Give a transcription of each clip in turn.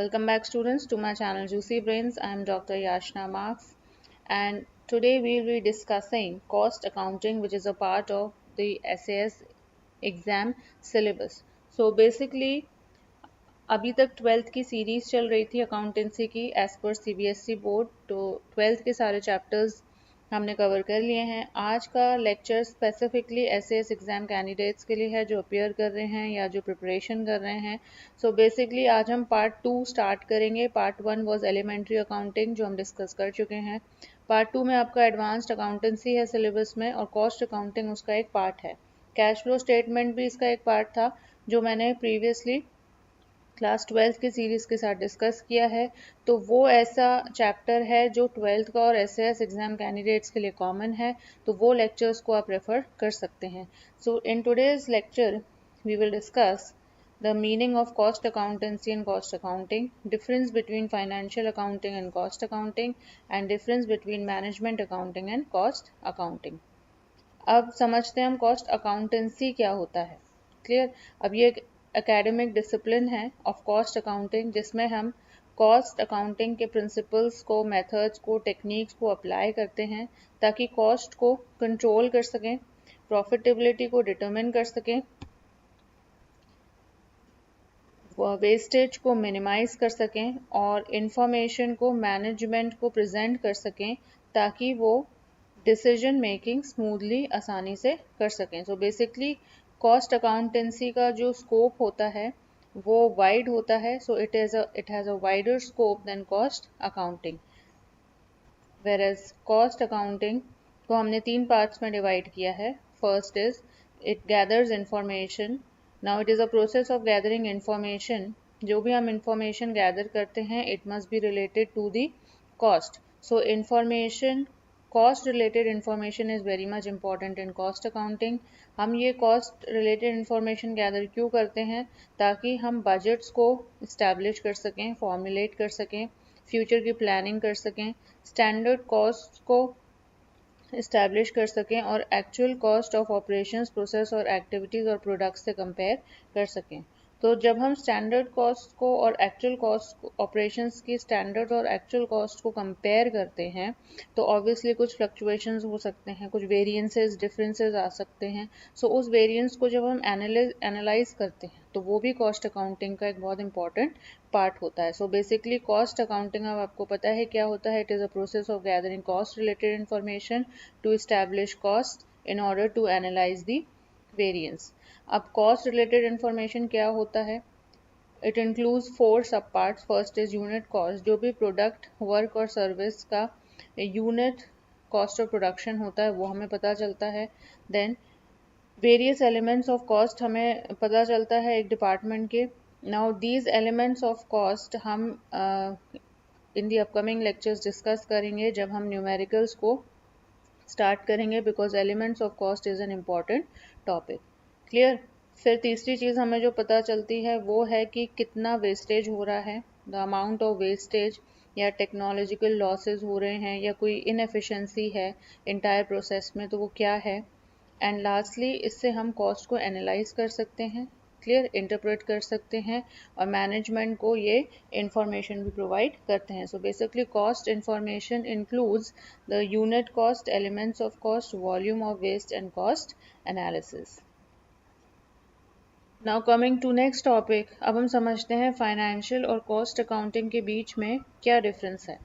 Welcome back students to my channel Juicy Brains. I am Dr. Yashna Marks and today we will be discussing cost accounting, which is a part of the SAS exam syllabus. So basically अभी तक 12th की series चल रही थी accountancy की as per CBSE board. तो 12th के सारे चैप्टर्स हमने कवर कर लिए हैं। आज का lecture specifically SAS exam candidates के लिए है जो अपियर कर रहे हैं या जो प्रिपरेशन कर रहे हैं। सो बेसिकली आज हम पार्ट 2 स्टार्ट करेंगे। पार्ट 1 वाज एलिमेंट्री अकाउंटिंग जो हम डिस्कस कर चुके हैं। पार्ट 2 में आपका एडवांस्ड अकाउंटेंसी है सिलेबस में और कॉस्ट अकाउंटिंग उसका एक पार्ट है। कैश फ्लो स्टेटमेंट भी इसका एक पार्ट था जो मैंने प्रीवियसली क्लास 12th की सीरीज के साथ डिस्कस किया है। तो वो ऐसा चैप्टर है जो 12th का और SAS एग्जाम कैंडिडेट्स के लिए कॉमन है, तो वो लेक्चर्स को आप रेफर कर सकते हैं। So in today's lecture we will discuss the meaning of cost accountancy and cost accounting, difference between financial accounting and cost accounting, and difference between management accounting and cost accounting. अब समझते हैं हम cost accountancy क्या होता है। Clear. अब ये एक एकेडमिक डिसिप्लिन है ऑफ कॉस्ट अकाउंटिंग जिसमें हम कॉस्ट अकाउंटिंग के प्रिंसिपल्स को, मेथड्स को, टेक्निक्स को अप्लाई करते हैं ताकि कॉस्ट को कंट्रोल कर सकें, प्रॉफिटेबिलिटी को डिटरमिन कर सकें, वेस्टेज को मिनिमाइज कर सकें और इंफॉर्मेशन को मैनेजमेंट को प्रेजेंट कर सकें ताकि वो डिसीजन मेकिंग स्मूथली आसानी से कर सकें। सो बेसिकली कॉस्ट अकाउंटेंसी का जो स्कोप होता है वो वाइड होता है। So it has a wider scope than cost accounting. Whereas cost accounting को हमने 3 पार्ट्स में डिवाइड किया है। First is it gathers information. Now it is a process of gathering information. जो भी हम इंफॉर्मेशन गैदर करते हैं it must be related to the cost. So information, cost related information is very much important in cost accounting. हम ये cost related information gather क्यों करते हैं? ताकि हम बजट्स को इस्टेब्लिश कर सकें, फॉर्मुलेट कर सकें, फ्यूचर की प्लानिंग कर सकें, स्टैंडर्ड कॉस्ट को इस्टेब्लिश कर सकें और actual cost of operations, process और एक्टिविटीज़ और प्रोडक्ट्स से कंपेयर कर सकें। तो जब हम स्टैंडर्ड कॉस्ट को और एक्चुअल कॉस्ट, ऑपरेशंस की स्टैंडर्ड और एक्चुअल कॉस्ट को कंपेयर करते हैं तो ऑब्वियसली कुछ फ्लक्चुएशंस हो सकते हैं, कुछ वेरिएंसेस, डिफरेंसेस आ सकते हैं। सो उस वेरिएंस को जब हम एनालाइज करते हैं तो वो भी कॉस्ट अकाउंटिंग का एक बहुत इंपॉर्टेंट पार्ट होता है। सो बेसिकली कॉस्ट अकाउंटिंग अब आपको पता है क्या होता है। It is a process of gathering cost related information to establish cost in order to analyse the variance. अब कॉस्ट रिलेटेड इंफॉर्मेशन क्या होता है? It includes 4 sub parts. First is unit cost. जो भी प्रोडक्ट, वर्क और service का unit cost of production होता है वो हमें पता चलता है। Then various elements of cost हमें पता चलता है एक डिपार्टमेंट के। Now these elements of cost हम इन दी अपकमिंग लेक्चर्स डिस्कस करेंगे जब हम न्यूमेरिकल्स को स्टार्ट करेंगे, because elements of cost is an important topic. Clear. फिर तीसरी चीज़ हमें जो पता चलती है वो है कि कितना वेस्टेज हो रहा है, द अमाउंट ऑफ वेस्टेज, या टेक्नोलॉजिकल लॉसेज हो रहे हैं या कोई इनएफिशिएंसी है इंटायर प्रोसेस में तो वो क्या है। एंड लास्टली इससे हम कॉस्ट को एनालाइज कर सकते हैं, क्लियर, इंटरप्रेट कर सकते हैं और मैनेजमेंट को ये इंफॉर्मेशन भी प्रोवाइड करते हैं। So basically cost information includes the unit cost, elements of cost, volume of waste and cost analysis. Now coming to next topic, अब हम समझते हैं फाइनेंशियल और कॉस्ट अकाउंटिंग के बीच में क्या डिफरेंस है।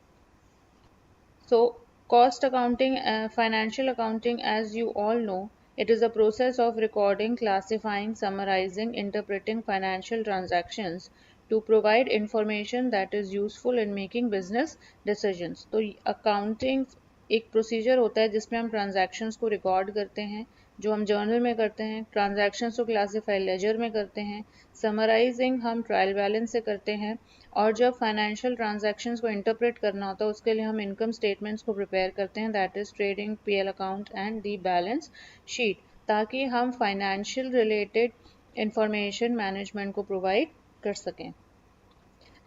So cost accounting, financial accounting, as you all know, it is a process of recording, classifying, summarizing, interpreting financial transactions to provide information that is useful in making business decisions. तो accounting एक procedure होता है जिसमें हम transactions को record करते हैं, जो हम जर्नल में करते हैं, ट्रांजैक्शंस को क्लासीफाई लेजर में करते हैं, समराइजिंग हम ट्रायल बैलेंस से करते हैं और जब फाइनेंशियल ट्रांजैक्शंस को इंटरप्रेट करना होता है उसके लिए हम इनकम स्टेटमेंट्स को प्रिपेयर करते हैं, that is trading, PL account and the balance sheet, ताकि हम फाइनेंशियल रिलेटेड इंफॉर्मेशन मैनेजमेंट को प्रोवाइड कर सकें।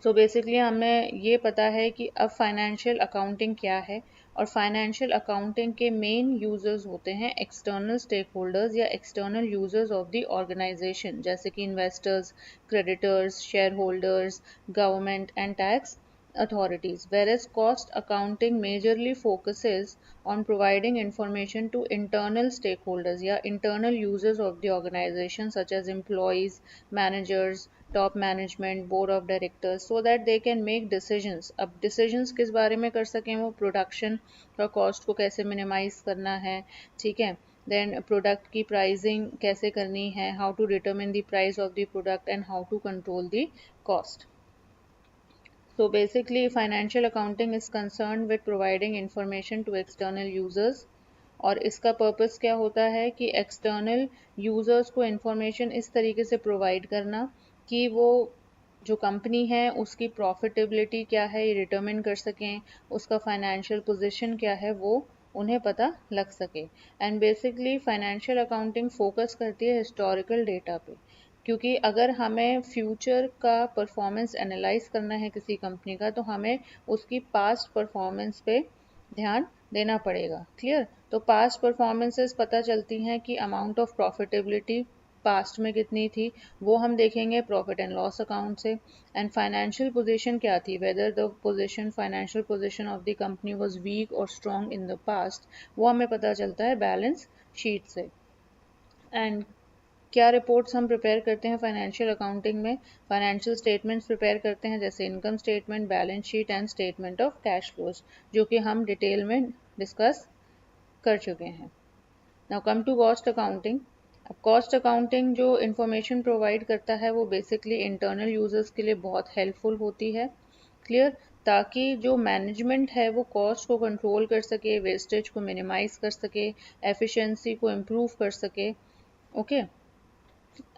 सो बेसिकली हमें ये पता है कि अब फाइनेंशियल अकाउंटिंग क्या है और फाइनेंशियल अकाउंटिंग के मेन यूजर्स होते हैं एक्सटर्नल स्टेक होल्डर्स या external users of the organisation, जैसे कि investors, creditors, share holders, government and tax authorities, whereas cost accounting majorly focuses on providing information to internal stakeholders या internal users of the organization such as employees, managers, top management, board of directors, so that they can make decisions. अब decisions किस बारे में कर सकें, वो production का cost को कैसे minimize करना है, ठीक है, then product की pricing कैसे करनी है, how to determine the price of the product and how to control the cost. So basically, financial accounting is concerned with providing information to external users. और इसका पर्पस क्या होता है कि एक्सटर्नल यूजर्स को इंफॉर्मेशन इस तरीके से प्रोवाइड करना कि वो जो कंपनी है उसकी प्रॉफिटेबिलिटी क्या है ये डिटरमिन कर सकें, उसका फाइनेंशियल पोजीशन क्या है वो उन्हें पता लग सके. And basically financial accounting focus करती है हिस्टोरिकल डेटा पे, क्योंकि अगर हमें फ्यूचर का परफॉर्मेंस एनालाइज करना है किसी कंपनी का तो हमें उसकी पास्ट परफॉर्मेंस पे ध्यान देना पड़ेगा. क्लियर? तो पास्ट परफॉर्मेंसेस पता चलती हैं कि अमाउंट ऑफ प्रॉफिटेबिलिटी पास्ट में कितनी थी, वो हम देखेंगे प्रॉफिट एंड लॉस अकाउंट से. एंड फाइनेंशियल पोजीशन क्या थी, whether the position financial position of the company was weak और स्ट्रॉन्ग इन द पास्ट, वो हमें पता चलता है बैलेंस शीट से. एंड क्या रिपोर्ट्स हम प्रिपेयर करते हैं फाइनेंशियल अकाउंटिंग में, फाइनेंशियल स्टेटमेंट्स प्रिपेयर करते हैं जैसे income statement, balance sheet and statement of cash flows, जो कि हम डिटेल में डिस्कस कर चुके हैं. Now come to cost accounting. अब कॉस्ट अकाउंटिंग जो इन्फॉर्मेशन प्रोवाइड करता है वो बेसिकली इंटरनल यूजर्स के लिए बहुत हेल्पफुल होती है. क्लियर? ताकि जो मैनेजमेंट है वो कॉस्ट को कंट्रोल कर सके, वेस्टेज को मिनिमाइज कर सके, एफिशिएंसी को इम्प्रूव कर सके. ओके.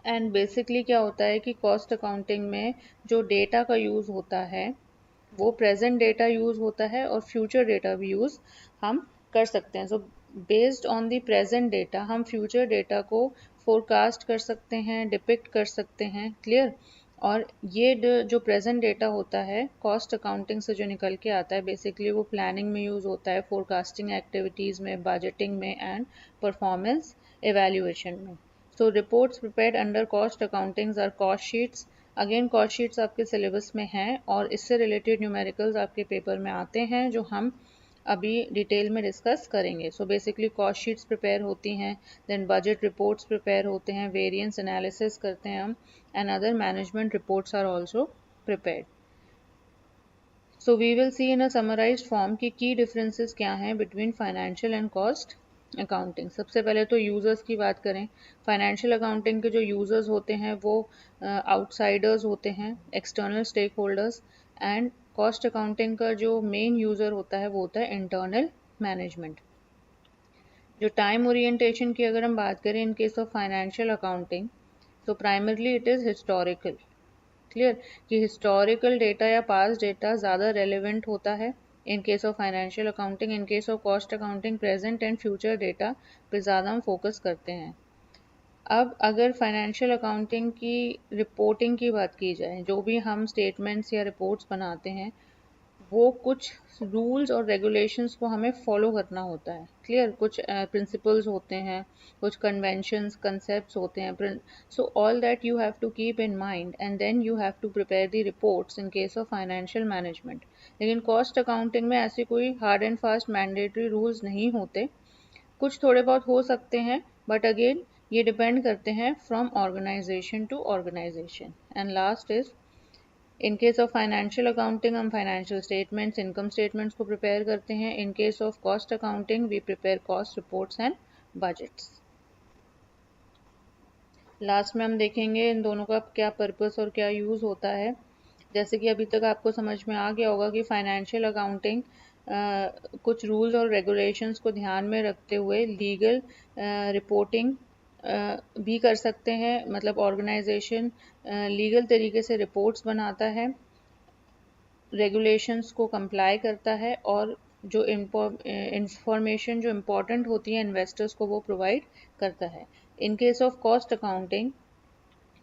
एंड बेसिकली क्या होता है कि कॉस्ट अकाउंटिंग में जो डेटा का यूज़ होता है वो प्रेजेंट डेटा यूज़ होता है और फ्यूचर डेटा भी यूज़ हम कर सकते हैं. So based on the present data हम फ्यूचर डेटा को फोरकास्ट कर सकते हैं, डिपिक्ट कर सकते हैं. क्लियर? और ये जो प्रेजेंट डेटा होता है कॉस्ट अकाउंटिंग से जो निकल के आता है बेसिकली वो प्लानिंग में यूज़ होता है, फोरकास्टिंग एक्टिविटीज़ में, बजटिंग में एंड परफॉर्मेंस एवेल्यूएशन में. So reports prepared under cost accountings are cost sheets. Again cost sheets आपके सिलेबस में हैं और इससे रिलेटेड न्यूमेरिकल्स आपके पेपर में आते हैं जो हम अभी डिटेल में डिस्कस करेंगे. सो बेसिकली कॉस्ट शीट्स प्रिपेयर होती हैं, देन बजट रिपोर्ट्स प्रिपेयर होते हैं, वेरिएंस एनालिसिस करते हैं हम, and other management reports are also prepared. So we will see in a summarised form कि की डिफरेंसेस क्या हैं between financial and cost accounting. सबसे पहले तो यूज़र्स की बात करें. फाइनेंशियल अकाउंटिंग के जो यूज़र्स होते हैं वो आउटसाइडर्स होते हैं, external stake holders. And cost accounting का जो मेन यूज़र होता है वो होता है इंटरनल मैनेजमेंट. जो टाइम ओरिएंटेशन की अगर हम बात करें in case of financial accounting तो primarily it is historical. Clear? कि हिस्टोरिकल डेटा या पास्ट डेटा ज़्यादा रेलिवेंट होता है in case of financial accounting. In case of cost accounting present and future data पे ज़्यादा हम फोकस करते हैं. अब अगर फाइनेंशियल अकाउंटिंग की रिपोर्टिंग की बात की जाए, जो भी हम स्टेटमेंट्स या रिपोर्ट्स बनाते हैं वो कुछ रूल्स और रेगुलेशंस को हमें फॉलो करना होता है. क्लियर? कुछ प्रिंसिपल्स होते हैं, कुछ कन्वेंशंस, कंसेप्ट्स होते हैं. So all that you have to keep in mind and then you have to prepare the reports in case of financial management. लेकिन कॉस्ट अकाउंटिंग में ऐसे कोई hard and fast mandatory rules नहीं होते. कुछ थोड़े बहुत हो सकते हैं बट अगेन ये डिपेंड करते हैं from organization to organization. And last is in case of financial accounting हम फाइनेंशियल स्टेटमेंट्स, इनकम स्टेटमेंट्स को प्रिपेयर करते हैं. In case of cost accounting we prepare cost reports and budgets. Last में हम देखेंगे इन दोनों का क्या पर्पस और क्या यूज़ होता है. जैसे कि अभी तक आपको समझ में आ गया होगा कि फाइनेंशियल अकाउंटिंग कुछ रूल्स और रेगुलेशंस को ध्यान में रखते हुए लीगल रिपोर्टिंग भी कर सकते हैं. मतलब ऑर्गेनाइजेशन लीगल तरीके से रिपोर्ट्स बनाता है, रेगुलेशंस को कंप्लाई करता है और जो इंफॉर्मेशन जो इम्पोर्टेंट होती है इन्वेस्टर्स को वो प्रोवाइड करता है. In case of cost accounting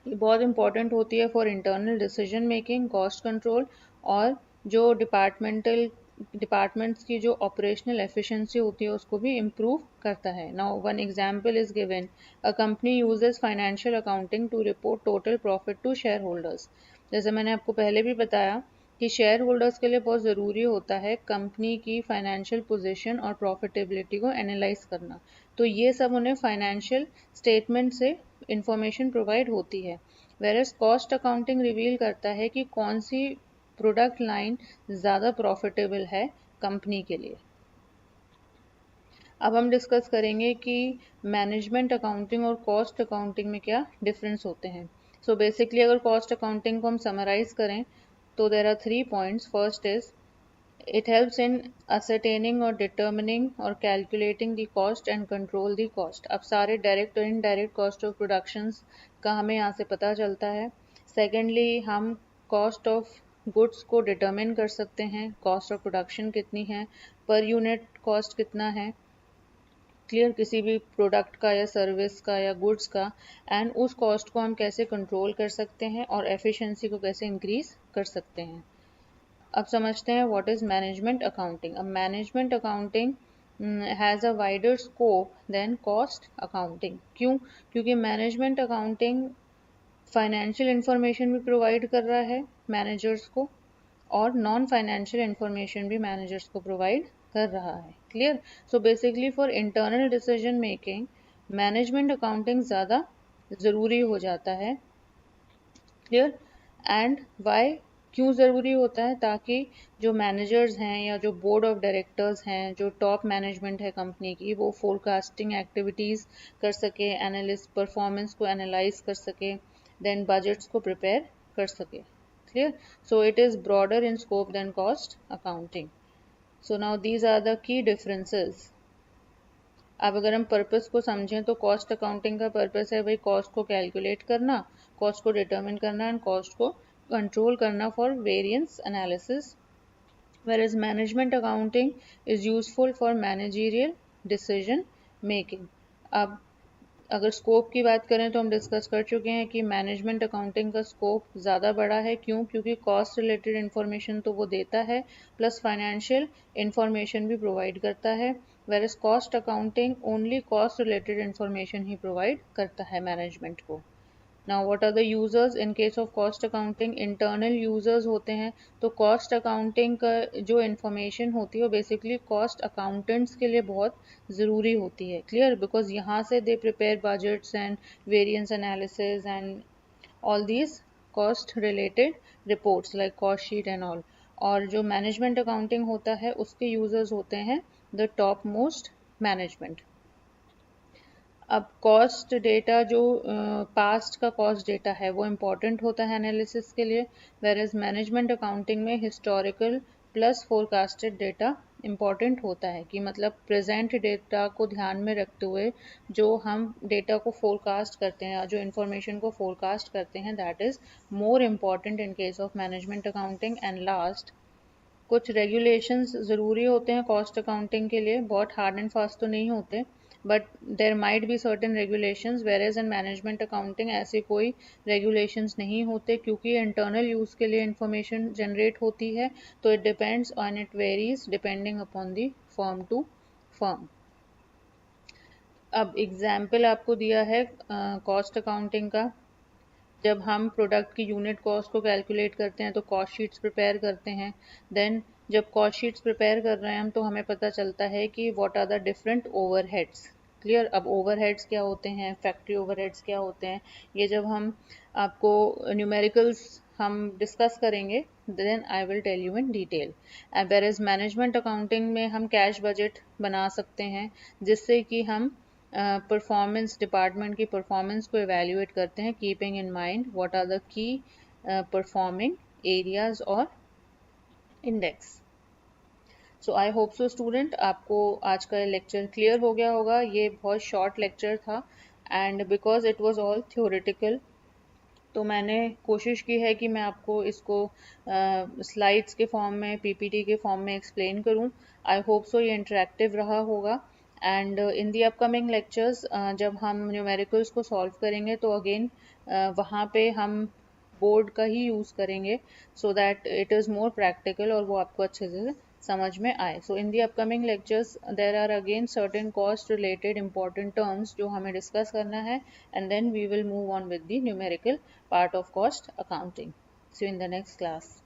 ये बहुत इंपॉर्टेंट होती है for internal decision making, cost control और जो डिपार्टमेंटल डिपार्टमेंट्स की जो ऑपरेशनल एफिशिएंसी होती है उसको भी इम्प्रूव करता है। Now one example is given, a company uses financial accounting to report total profit to shareholders. जैसे मैंने आपको पहले भी बताया कि शेयर होल्डर्स के लिए बहुत ज़रूरी होता है कंपनी की फाइनेंशियल पोजीशन और प्रॉफिटेबिलिटी को एनालाइज करना, तो ये सब उन्हें फाइनेंशियल स्टेटमेंट से इंफॉर्मेशन प्रोवाइड होती है। वेरएस कॉस्ट अकाउंटिंग रिवील करता है कि कौन सी प्रोडक्ट लाइन ज़्यादा प्रॉफिटेबल है कंपनी के लिए। अब हम डिस्कस करेंगे कि मैनेजमेंट अकाउंटिंग और कॉस्ट अकाउंटिंग में क्या डिफरेंस होते हैं। सो बेसिकली अगर कॉस्ट अकाउंटिंग को हम समराइज करें तो there are 3 points. First is it helps in ascertaining or determining or calculating the cost and control the cost। अब सारे डायरेक्ट और इनडायरेक्ट कॉस्ट ऑफ प्रोडक्शंस का हमें यहाँ से पता चलता है। सेकेंडली हम कॉस्ट ऑफ गुड्स को डिटरमिन कर सकते हैं, कॉस्ट ऑफ प्रोडक्शन कितनी है, पर यूनिट कॉस्ट कितना है, क्लियर, किसी भी प्रोडक्ट का या सर्विस का या गुड्स का, एंड उस कॉस्ट को हम कैसे कंट्रोल कर सकते हैं और एफिशिएंसी को कैसे इंक्रीज कर सकते हैं। अब समझते हैं व्हाट इज मैनेजमेंट अकाउंटिंग। अब management accounting has a wider scope than cost accounting. क्यों? क्योंकि मैनेजमेंट अकाउंटिंग फाइनेंशियल इंफॉर्मेशन भी प्रोवाइड कर रहा है मैनेजर्स को और नॉन फाइनेंशियल इंफॉर्मेशन भी मैनेजर्स को प्रोवाइड कर रहा है। Clear? So basically for internal decision making management accounting ज़्यादा ज़रूरी हो जाता है। क्लियर? एंड वाई, क्यों ज़रूरी होता है? ताकि जो मैनेजर्स हैं या जो बोर्ड ऑफ डायरेक्टर्स हैं, जो टॉप मैनेजमेंट है कंपनी की, वो फोरकास्टिंग एक्टिविटीज़ कर सके, एनालिस्ट परफॉर्मेंस को एनालाइज कर सके, देन बजट्स को प्रिपेयर कर सके। Clear? So it is broader in scope than cost accounting. So now these are the key differences. अब अगर हम पर्पस को समझें तो कॉस्ट अकाउंटिंग का पर्पस है भाई कॉस्ट को कैलकुलेट करना, कॉस्ट को डिटरमिन करना एंड कॉस्ट को कंट्रोल करना for variance analysis. whereas management accounting is useful for managerial decision making। अब अगर स्कोप की बात करें तो हम डिस्कस कर चुके हैं कि मैनेजमेंट अकाउंटिंग का स्कोप ज़्यादा बड़ा है। क्यों? क्योंकि कॉस्ट रिलेटेड इन्फॉर्मेशन तो वो देता है प्लस फाइनेंशियल इन्फॉर्मेशन भी प्रोवाइड करता है, versus cost accounting only cost related information ही प्रोवाइड करता है मैनेजमेंट को। Now what are the users in case of cost accounting? Internal users होते हैं। तो कॉस्ट अकाउंटिंग का जो इन्फॉर्मेशन होती है वो बेसिकली कॉस्ट अकाउंटेंट्स के लिए बहुत ज़रूरी होती है। क्लियर? बिकॉज यहाँ से they prepare budgets and variance analysis and all these cost related reports like cost sheet and all. और जो मैनेजमेंट अकाउंटिंग होता है उसके यूजर्स होते हैं द टॉप मोस्ट मैनेजमेंट। अब कॉस्ट डेटा जो पास्ट का कॉस्ट डेटा है वो इम्पॉर्टेंट होता है एनालिसिस के लिए, वेरएज मैनेजमेंट अकाउंटिंग में historical plus forecasted data important होता है कि मतलब प्रेजेंट डेटा को ध्यान में रखते हुए जो हम डेटा को फोरकास्ट करते हैं, जो इन्फॉर्मेशन को फोरकास्ट करते हैं, that is more important in case of management accounting. And last, कुछ रेगुलेशंस ज़रूरी होते हैं कॉस्ट अकाउंटिंग के लिए, बहुत हार्ड एंड फास्ट तो नहीं होते, but there might be certain regulations, वेरेज in management accounting ऐसे कोई रेगुलेशंस नहीं होते क्योंकि इंटरनल यूज़ के लिए इंफॉर्मेशन जनरेट होती है, तो it depends on, it varies depending upon the firm to firm. अब एग्जाम्पल आपको दिया है कॉस्ट अकाउंटिंग का। जब हम प्रोडक्ट की यूनिट कॉस्ट को कैलकुलेट करते हैं तो कॉस्ट शीट्स प्रिपेयर करते हैं। देन जब कॉस्ट शीट्स प्रिपेयर कर रहे हैं हम तो हमें पता चलता है कि what are the different overheads. Clear? अब ओवरहेड्स क्या होते हैं, फैक्ट्री ओवरहेड्स क्या होते हैं, ये जब हम आपको न्यूमेरिकल्स हम डिस्कस करेंगे then I will tell you in detail. Whereas management accounting में हम कैश बजट बना सकते हैं जिससे कि हम परफॉर्मेंस डिपार्टमेंट की परफॉर्मेंस को एवेल्यूएट करते हैं, keeping in mind what are the key performing areas और index. So I hope so student आपको आज का लेक्चर क्लियर हो गया होगा। ये बहुत शॉर्ट लेक्चर था and because it was all theoretical तो मैंने कोशिश की है कि मैं आपको इसको स्लाइड्स के फॉर्म में, पीपीटी के फॉर्म में एक्सप्लेन करूं। आई होप सो ये इंटरेक्टिव रहा होगा। And in the upcoming lectures जब हम न्यूमेरिकल्स को सॉल्व करेंगे तो अगेन वहाँ पे हम बोर्ड का ही यूज़ करेंगे so that it is more practical और वो आपको अच्छे से समझ में आए. So in the upcoming lectures there are again certain cost related important terms जो हमें डिस्कस करना है, and then we will move on with the numerical part of cost accounting. See you in the next class.